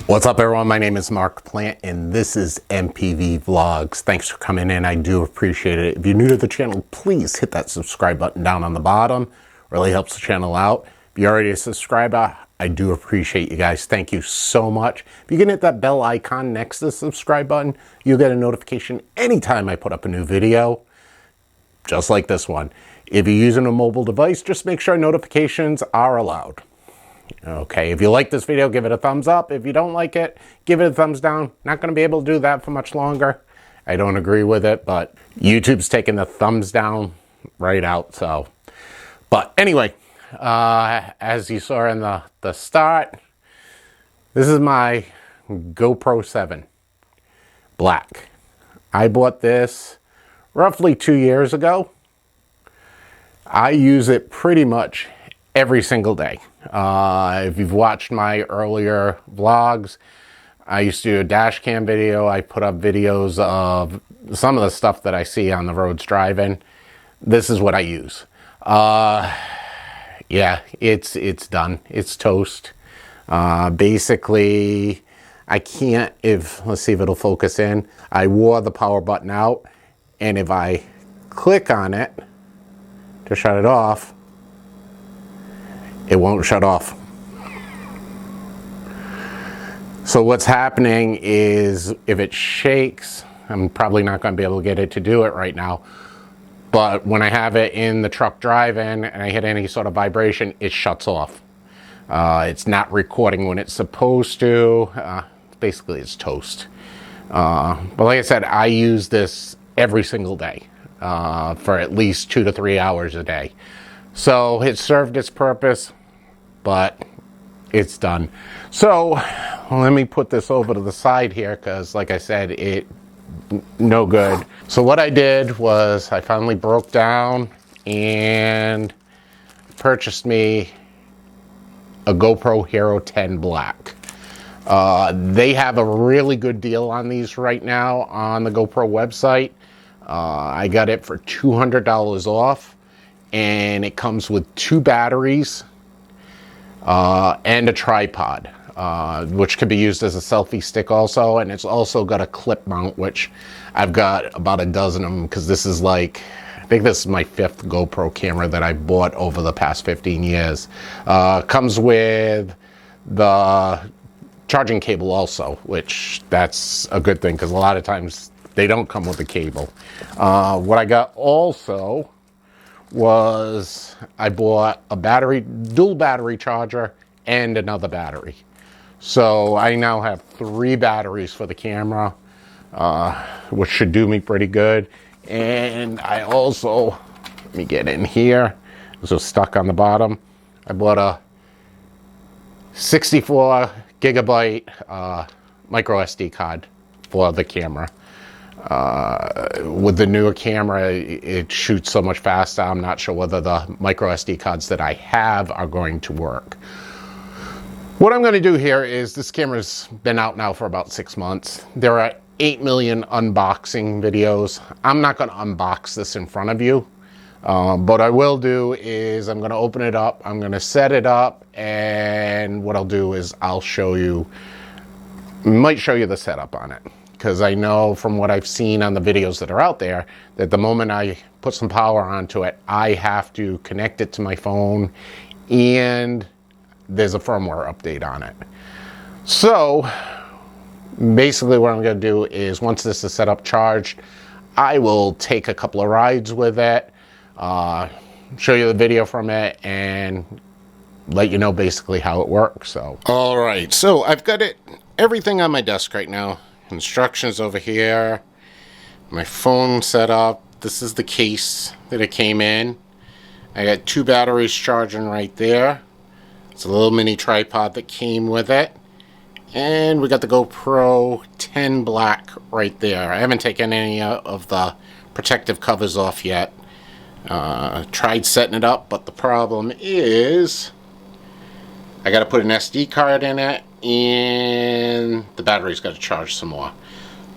What's up, everyone? My name is Mark Plant and this is MPV Vlogs. Thanks for coming in. I do appreciate it. If you're new to the channel, please hit that subscribe button down on the bottom. Really helps the channel out. If you're already a subscriber, I do appreciate you guys. Thank you so much. If you can hit that bell icon next to the subscribe button, you'll get a notification anytime I put up a new video, just like this one. If you're using a mobile device, just make sure notifications are allowed. Okay, if you like this video, give it a thumbs up. If you don't like it, give it a thumbs down. Not going to be able to do that for much longer. I don't agree with it, but YouTube's taking the thumbs down right out. So, but anyway, as you saw in the start, this is my GoPro 7 Black. I bought this roughly 2 years ago. I use it pretty much every single day. If you've watched my earlier vlogs, I used to do a dash cam video. I put up videos of some of the stuff that I see on the roads driving. This is what I use. Yeah, it's done. It's toast. Basically, I can't, let's see if it'll focus in. I wore the power button out, and if I click on it to shut it off, it won't shut off. So what's happening is if it shakes, I'm probably not going to be able to get it to do it right now, but when I have it in the truck driving and I hit any sort of vibration, it shuts off. It's not recording when it's supposed to. Basically, it's toast. But like I said, I use this every single day for at least 2 to 3 hours a day. So it served its purpose, but it's done. So let me put this over to the side here because, like I said, it no good. So what I did was I finally broke down and purchased me a GoPro Hero 10 Black. They have a really good deal on these right now on the GoPro website. I got it for $200 off. And it comes with 2 batteries and a tripod, which could be used as a selfie stick also. And it's also got a clip mount, which I've got about a dozen of them because this is like, I think this is my 5th GoPro camera that I bought over the past 15 years. Comes with the charging cable also, which that's a good thing because a lot of times they don't come with a cable. What I got also was I bought a dual battery charger and another battery. So I now have 3 batteries for the camera, which should do me pretty good. And I also, let me get in here, this was stuck on the bottom. I bought a 64 gigabyte micro SD card for the camera. With the newer camera, it shoots so much faster. I'm not sure whether the micro SD cards that I have are going to work. What I'm going to do here is, this camera's been out now for about 6 months. There are 8 million unboxing videos. I'm not going to unbox this in front of you. What I will do is I'm going to open it up. I'm going to set it up, and what I'll do is I'll show you, might show you the setup on it. Because I know from what I've seen on the videos that are out there that the moment I put some power onto it, I have to connect it to my phone and there's a firmware update on it. So basically what I'm going to do is, once this is set up charged, I will take a couple of rides with it, show you the video from it, and let you know basically how it works. So all right, so I've got everything on my desk right now. Instructions over here, my phone set up. This is the case that it came in. I got 2 batteries charging right there. It's a little mini tripod that came with it. And we got the GoPro 10 Black right there. I haven't taken any of the protective covers off yet. Tried setting it up, but the problem is I got to put an SD card in it, and the battery's got to charge some more.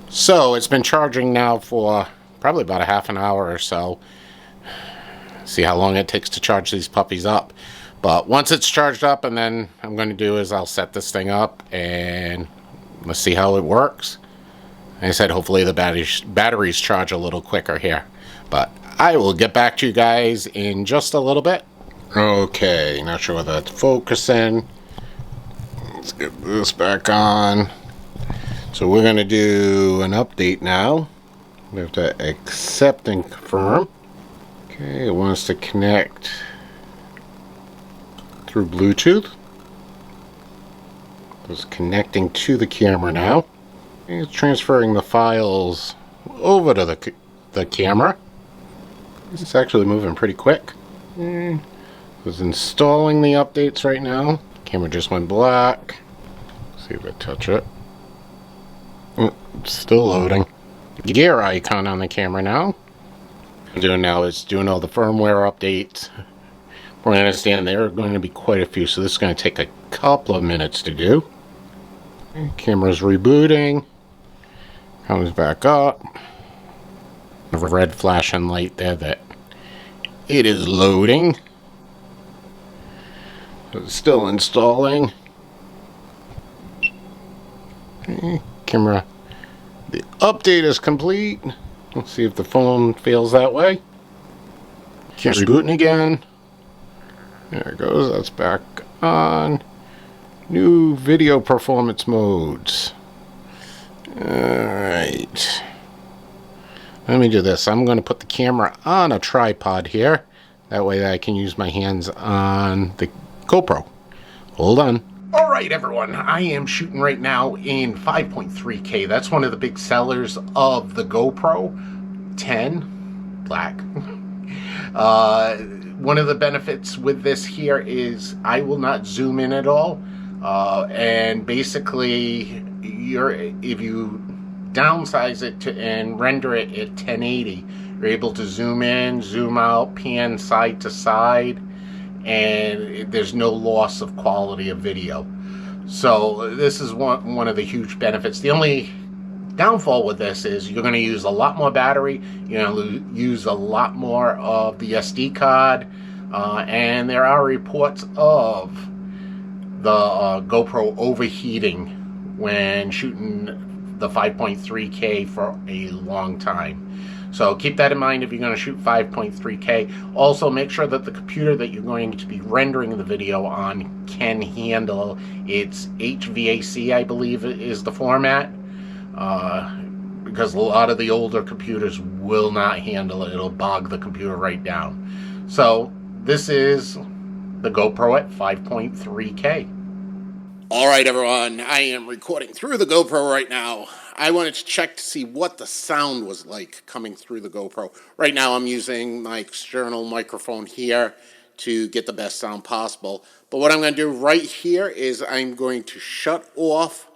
So it's been charging now for probably about a half an hour or so. See how long it takes to charge these puppies up. But once it's charged up, and then I'm going to do is I'll set this thing up and let's see how it works. Like I said, hopefully the batteries charge a little quicker here. But I will get back to you guys in just a little bit. Okay, not sure whether that's focusing. Let's get this back on. So we're going to do an update now. We have to accept and confirm. Okay, it wants to connect through Bluetooth. It's connecting to the camera now. It's transferring the files over to the camera. It's actually moving pretty quick. It's installing the updates right now. Camera just went black. Let's see if I touch it. It's still loading. The gear icon on the camera now. What I'm doing now is doing all the firmware updates. We're going to understand there are going to be quite a few, so this is going to take a couple of minutes to do. Camera's rebooting. Comes back up. A red flashing light there that it is loading. It's still installing. Okay, camera. The update is complete. Let's see if the phone feels that way. Camera's rebooting again. There it goes. That's back on. New video performance modes. Alright. Let me do this. I'm going to put the camera on a tripod here. That way I can use my hands on the GoPro. Hold on. Alright everyone, I am shooting right now in 5.3K. That's one of the big sellers of the GoPro 10 Black. One of the benefits with this here is I will not zoom in at all. And basically, if you downsize it and render it at 1080, you're able to zoom in, zoom out, pan side to side, and there's no loss of quality of video. So this is one of the huge benefits. The only downfall with this is you're going to use a lot more battery, you're going to use a lot more of the SD card, and there are reports of the GoPro overheating when shooting the 5.3K for a long time. So keep that in mind if you're going to shoot 5.3K. Also make sure that the computer that you're going to be rendering the video on can handle its HVAC, I believe is the format. Because a lot of the older computers will not handle it. It'll bog the computer right down. So this is the GoPro at 5.3K. Alright everyone, I am recording through the GoPro right now. I wanted to check to see what the sound was like coming through the GoPro. Right now I'm using my external microphone here to get the best sound possible. But what I'm going to do right here is I'm going to shut off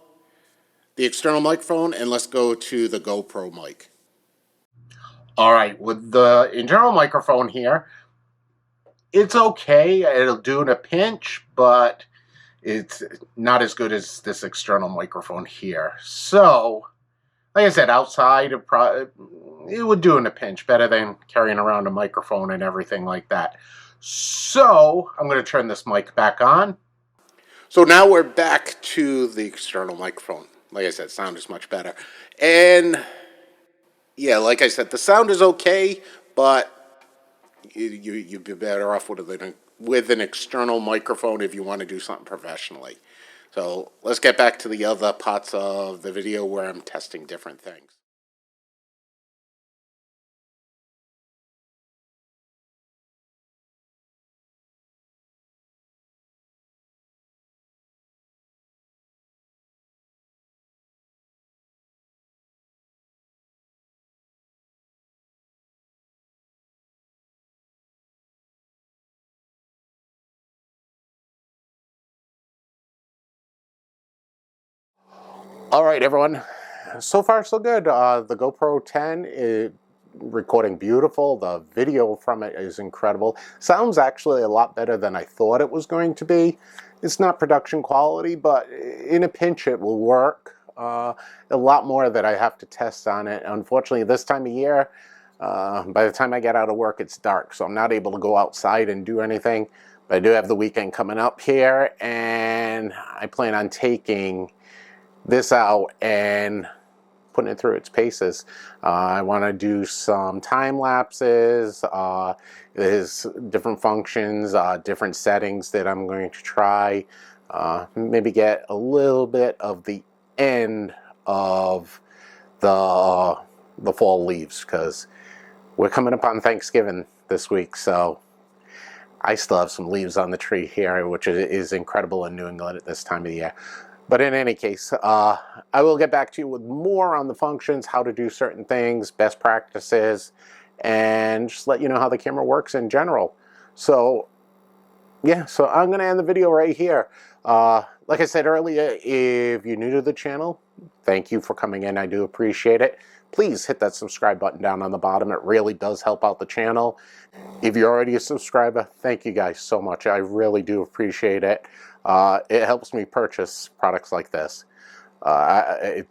the external microphone and let's go to the GoPro mic. Alright, with the internal microphone here, it's okay. It'll do in a pinch, but it's not as good as this external microphone here. So, like I said, outside it would do in a pinch, better than carrying around a microphone and everything like that. So, I'm going to turn this mic back on. So now we're back to the external microphone. Like I said, sound is much better. And, yeah, like I said, the sound is okay, but you'd be better off with an external microphone if you want to do something professionally. So let's get back to the other parts of the video where I'm testing different things. All right, everyone. So far, so good. The GoPro 10 is recording beautiful. The video from it is incredible. Sounds actually a lot better than I thought it was going to be. It's not production quality, but in a pinch it will work. A lot more that I have to test on it. Unfortunately, this time of year, by the time I get out of work, it's dark, so I'm not able to go outside and do anything. But I do have the weekend coming up here, and I plan on taking this out and putting it through its paces. I want to do some time lapses. There's different functions, different settings that I'm going to try. Maybe get a little bit of the end of the fall leaves, because we're coming up on Thanksgiving this week, so I still have some leaves on the tree here, which is incredible in New England at this time of the year. But in any case, I will get back to you with more on the functions, how to do certain things, best practices, and just let you know how the camera works in general. So yeah, so I'm going to end the video right here. Like I said earlier, if you're new to the channel, thank you for coming in. I do appreciate it. Please hit that subscribe button down on the bottom. It really does help out the channel. If you're already a subscriber, thank you guys so much. I really do appreciate it. It helps me purchase products like this. I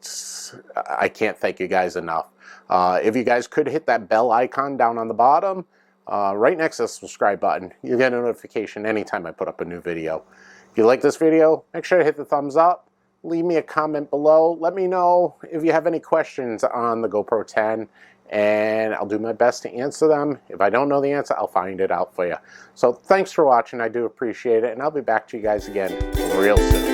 can't thank you guys enough. If you guys could hit that bell icon down on the bottom, right next to the subscribe button, you'll get a notification anytime I put up a new video. If you like this video, make sure to hit the thumbs up. Leave me a comment below. Let me know if you have any questions on the GoPro 10, and I'll do my best to answer them. If I don't know the answer, I'll find it out for you. So thanks for watching. I do appreciate it, and I'll be back to you guys again real soon.